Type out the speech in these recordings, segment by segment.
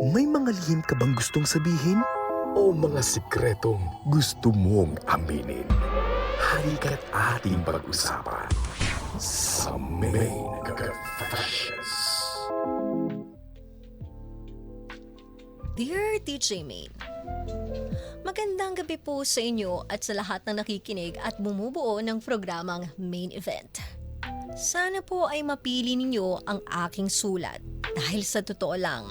May mga lihim ka bang gustong sabihin? O mga sikretong gusto mong aminin? Halika't ating pag-usapan sa Main Confessions. Dear DJ Main, magandang gabi po sa inyo at sa lahat ng nakikinig at bumubuo ng programang Main Event. Sana po ay mapili ninyo ang aking sulat dahil sa totoo lang,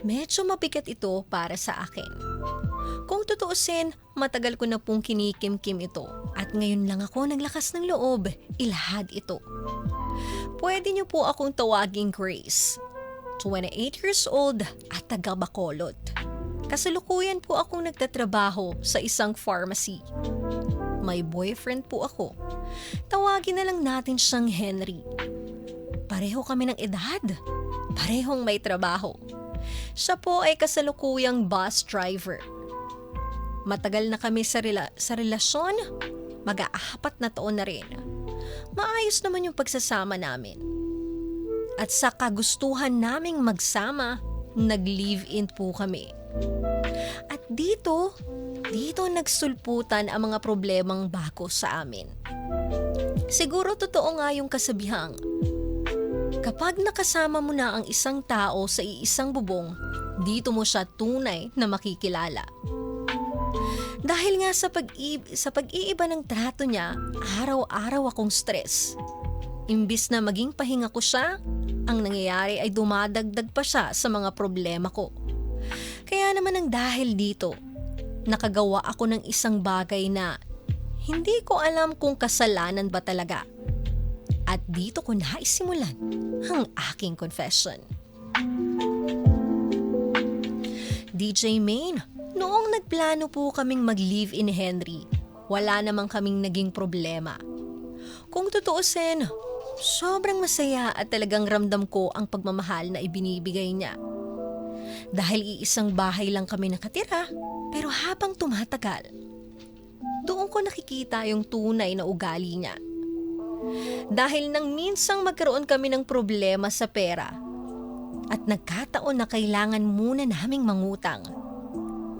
medyo mabigat ito para sa akin. Kung tutuusin, matagal ko na pong kinikimkim ito at ngayon lang ako naglakas ng loob, ilahad ito. Pwede niyo po akong tawaging Grace, 28 years old at taga Bacolod. Kasalukuyan po akong nagtatrabaho sa isang pharmacy. May boyfriend po ako. Tawagin na lang natin siyang Henry. Pareho kami ng edad. Parehong may trabaho. Siya po ay kasalukuyang bus driver. Matagal na kami sa relasyon. Mag-aapat na taon na rin. Maayos naman yung pagsasama namin. At sa kagustuhan naming magsama, nag-live-in po kami. At dito nagsulputan ang mga problemang bago sa amin. Siguro totoo nga yung kasabihang, kapag nakasama mo na ang isang tao sa iisang bubong, dito mo siya tunay na makikilala. Dahil nga sa pag-iiba ng trato niya, araw-araw akong stress. Imbis na maging pahinga ko siya, ang nangyayari ay dumadagdag pa siya sa mga problema ko. Kaya naman ang dahil dito, nakagawa ako ng isang bagay na hindi ko alam kung kasalanan ba talaga. At dito ko naisimulan ang aking confession. DJ Main, noong nagplano po kaming mag-live-in Henry, wala namang kaming naging problema. Kung tutuusin, sobrang masaya at talagang ramdam ko ang pagmamahal na ibinibigay niya. Dahil iisang bahay lang kami nakatira, pero habang tumatagal, doon ko nakikita yung tunay na ugali niya. Dahil nang minsang magkaroon kami ng problema sa pera at nagkataon na kailangan muna naming mangutang,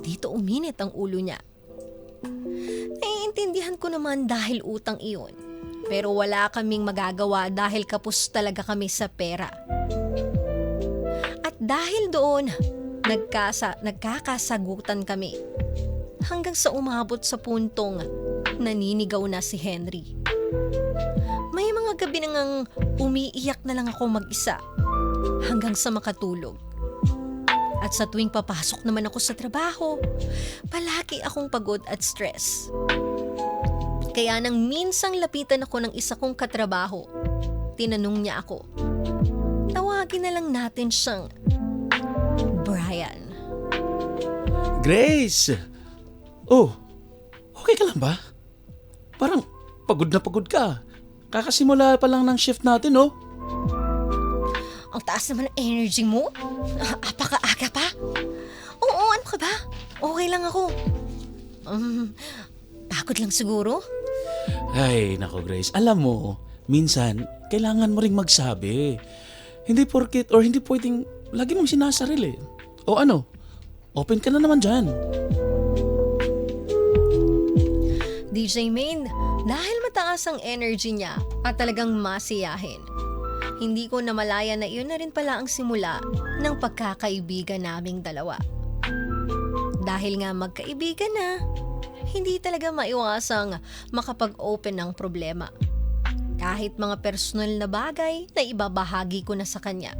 dito uminit ang ulo niya. Naiintindihan ko naman dahil utang iyon, pero wala kaming magagawa dahil kapos talaga kami sa pera. At dahil doon, nagkakasagutan kami hanggang sa umabot sa puntong naninigaw na si Henry. May mga gabi nang umiiyak na lang ako mag-isa hanggang sa makatulog. At sa tuwing papasok naman ako sa trabaho, palagi akong pagod at stress. Kaya nang minsang lapitan ako ng isa kong katrabaho, tinanong niya ako. Tawagin na lang natin siyang Brian. Grace! Oh, okay ka lang ba? Parang pagod na pagod ka. Kakasimula pa lang ng shift natin, oh. Ang taas naman ng energy mo? Apaka-aga pa? Oo, ano ka ba? Okay lang ako. Pagod lang siguro? Ay, nako Grace. Alam mo, minsan, kailangan mo ring magsabi. Hindi porkit or hindi pwedeng lagi mong sinasarili. O ano, open ka na naman dyan. DJ Main, dahil mataas ang energy niya at talagang masiyahin, hindi ko namalaya na iyon na rin pala ang simula ng pagkakaibigan naming dalawa. Dahil nga magkaibigan na, hindi talaga maiwasang makapag-open ng problema. Kahit mga personal na bagay na ibabahagi ko na sa kanya.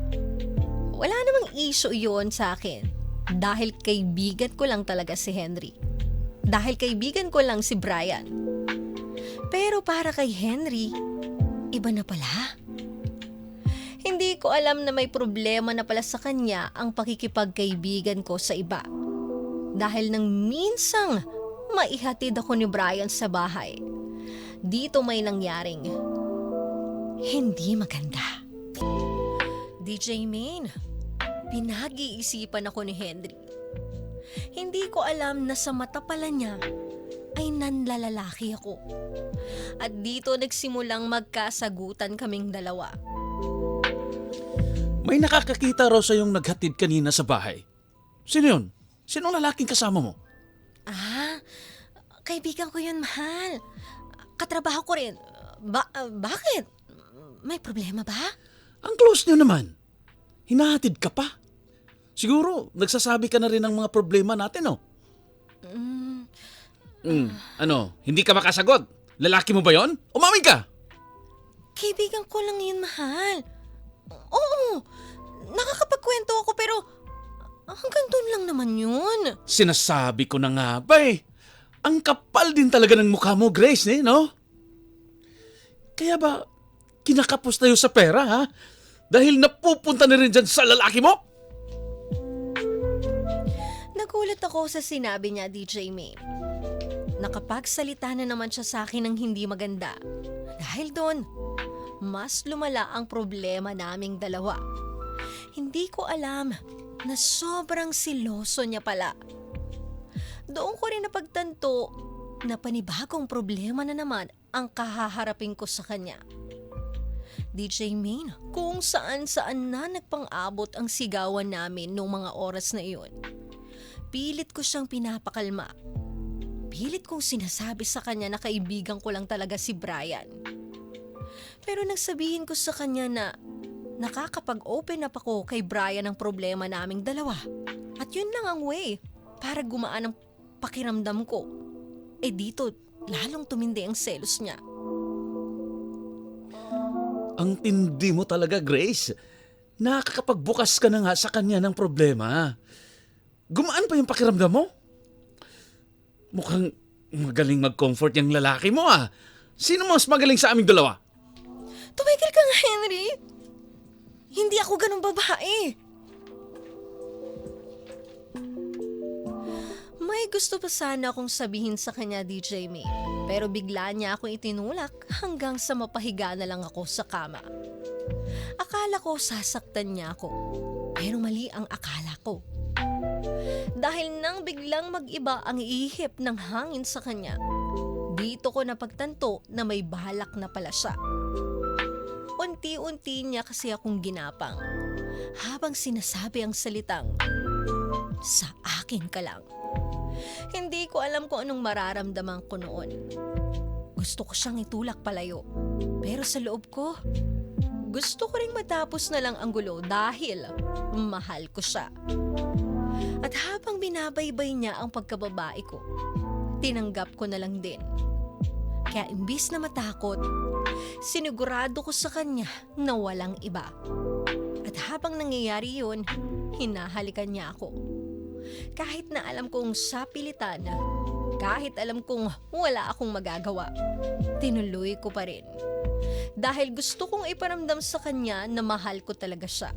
Wala namang issue iyon sa akin dahil kaibigan ko lang talaga si Henry. Dahil kaibigan ko lang si Brian. Pero para kay Henry, iba na pala. Hindi ko alam na may problema na pala sa kanya ang pakikipagkaibigan ko sa iba. Dahil nang minsang maihatid ako ni Brian sa bahay, dito may nangyaring hindi maganda. DJ Main, pinag-iisipan ako ni Henry. Hindi ko alam na sa mata pala niya ay nanlalalaki ako. At dito nagsimulang magkasagutan kaming dalawa. May nakakakita raw sa yung naghatid kanina sa bahay. Sino yun? Sinong lalaking kasama mo? Kaibigan ko yun, mahal. Katrabaho ko rin. Bakit? May problema ba? Ang close niyo naman. Hinahatid ka pa. Siguro, nagsasabi ka na rin ng mga problema natin, oh. Ano, hindi ka makasagot? Lalaki mo ba yon? Umamin ka! Kaibigan ko lang yun, mahal. Oo, nakakapagkwento ako pero hanggang doon lang naman yun. Sinasabi ko na nga ba eh. Ang kapal din talaga ng mukha mo, Grace, eh, no? Kaya ba, kinakapos tayo sa pera, ha? Dahil napupunta na rin dyan sa lalaki mo? Nagulat ako sa sinabi niya, DJ May. Nakapagsalita na naman siya sa akin ng hindi maganda. Dahil doon, mas lumala ang problema naming dalawa. Hindi ko alam na sobrang siloso niya pala. Doon ko rin napagtanto na panibagong problema na naman ang kahaharapin ko sa kanya. DJ Main, kung saan-saan na nagpang-abot ang sigawan namin noong mga oras na iyon. Pilit ko siyang pinapakalma. Pilit kong sinasabi sa kanya na kaibigan ko lang talaga si Brian. Pero nagsabihin ko sa kanya na nakakapag-open up ako kay Brian ng problema naming dalawa. At yun lang ang way para gumaan ang pakiramdam ko. Dito, lalong tumindi ang selos niya. Ang tindi mo talaga, Grace. Nakakapagbukas ka na nga sa kanya ng problema. Gumaan pa yung pakiramdam mo? Mukhang magaling mag-comfort yung lalaki mo, ah. Sino mas magaling sa aming dalawa? Tumigil ka nga, Henry. Hindi ako ganun babae. May gusto pa sana akong sabihin sa kanya, DJ May. Pero bigla niya akong itinulak hanggang sa mapahiga na lang ako sa kama. Akala ko sasaktan niya ako. Pero mali ang akala ko. Dahil nang biglang mag-iba ang ihip ng hangin sa kanya, dito ko napagtanto na may balak na pala siya. Unti-unti niya kasi akong ginapang habang sinasabi ang salitang, "Sa akin ka lang." Hindi ko alam kung anong mararamdaman ko noon. Gusto ko siyang itulak palayo. Pero sa loob ko, gusto ko ring matapos na lang ang gulo dahil mahal ko siya. At habang binabaybay niya ang pagkababae ko, tinanggap ko na lang din. Kaya imbis na matakot, sinigurado ko sa kanya na walang iba. At habang nangyayari yun, hinahalikan niya ako. Kahit na alam kong sa pilitan, kahit alam kong wala akong magagawa, tinuloy ko pa rin. Dahil gusto kong iparamdam sa kanya na mahal ko talaga siya.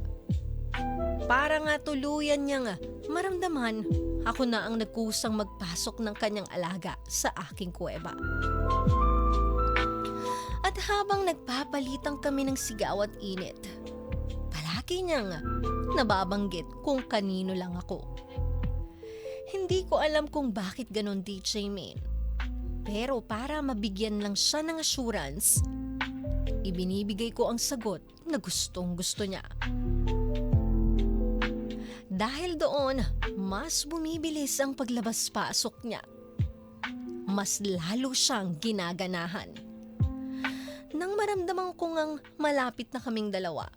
Para nga tuluyan niyang maramdaman, ako na ang nagkusang magpasok ng kanyang alaga sa aking kuweba. At habang nagpapalitan kami ng sigaw at init, palagi niyang nababanggit kung kanino lang ako. Hindi ko alam kung bakit ganon, DJ Main. Pero para mabigyan lang siya ng assurance, ibinibigay ko ang sagot na gustong gusto niya. Dahil doon, mas bumibilis ang paglabas-pasok niya. Mas lalo siyang ginaganahan. Nang maramdaman ko ngang malapit na kaming dalawa,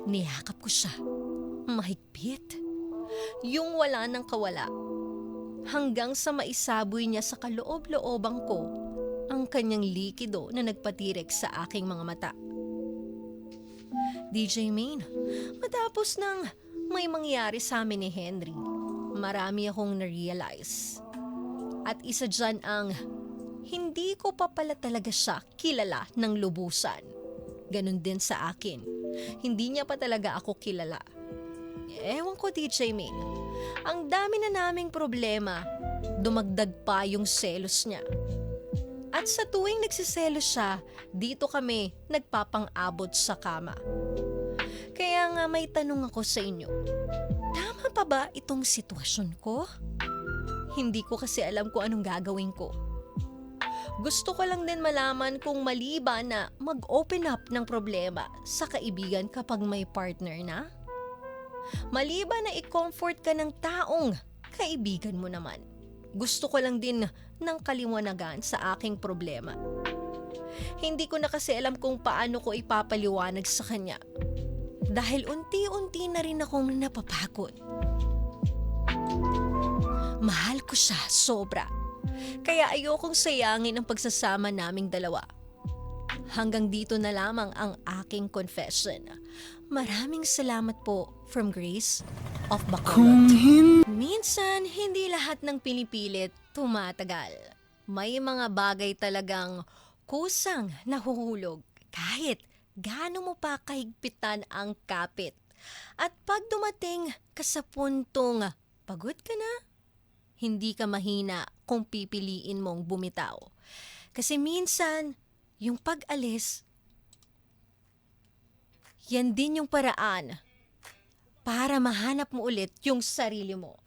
niyakap ko siya. Mahigpit. Yung wala nang kawala. Hanggang sa maisaboy niya sa kaloob-loobang ko ang kanyang likido na nagpatirik sa aking mga mata. DJ Main, matapos nang may mangyari sa amin ni Henry, marami akong na-realize. At isa dyan ang hindi ko pa pala talaga siya kilala ng lubusan. Ganon din sa akin. Hindi niya pa talaga ako kilala. Ewan ko, DJ Main. Ang dami na naming problema, dumagdag pa yung selos niya. At sa tuwing nagsiselos siya, dito kami nagpapang-abot sa kama. Kaya nga may tanong ako sa inyo. Tama pa ba itong sitwasyon ko? Hindi ko kasi alam kung anong gagawin ko. Gusto ko lang din malaman kung mali ba na mag-open up ng problema sa kaibigan kapag may partner na? Maliban na i-comfort ka ng taong kaibigan mo naman, gusto ko lang din ng kaliwanagan sa aking problema. Hindi ko na kasi alam kung paano ko ipapaliwanag sa kanya. Dahil unti-unti na rin akong napapagod. Mahal ko siya sobra. Kaya ayokong sayangin ang pagsasama naming dalawa. Hanggang dito na lamang ang aking confession. Maraming salamat po from Grace of Bacolod. Minsan, hindi lahat ng pinipilit tumatagal. May mga bagay talagang kusang nahuhulog kahit gaano mo pa kahigpitan ang kapit. At pag dumating ka sa puntong pagod ka na, hindi ka mahina kung pipiliin mong bumitaw. Kasi minsan, yung pag-alis, yan din yung paraan para mahanap mo ulit yung sarili mo.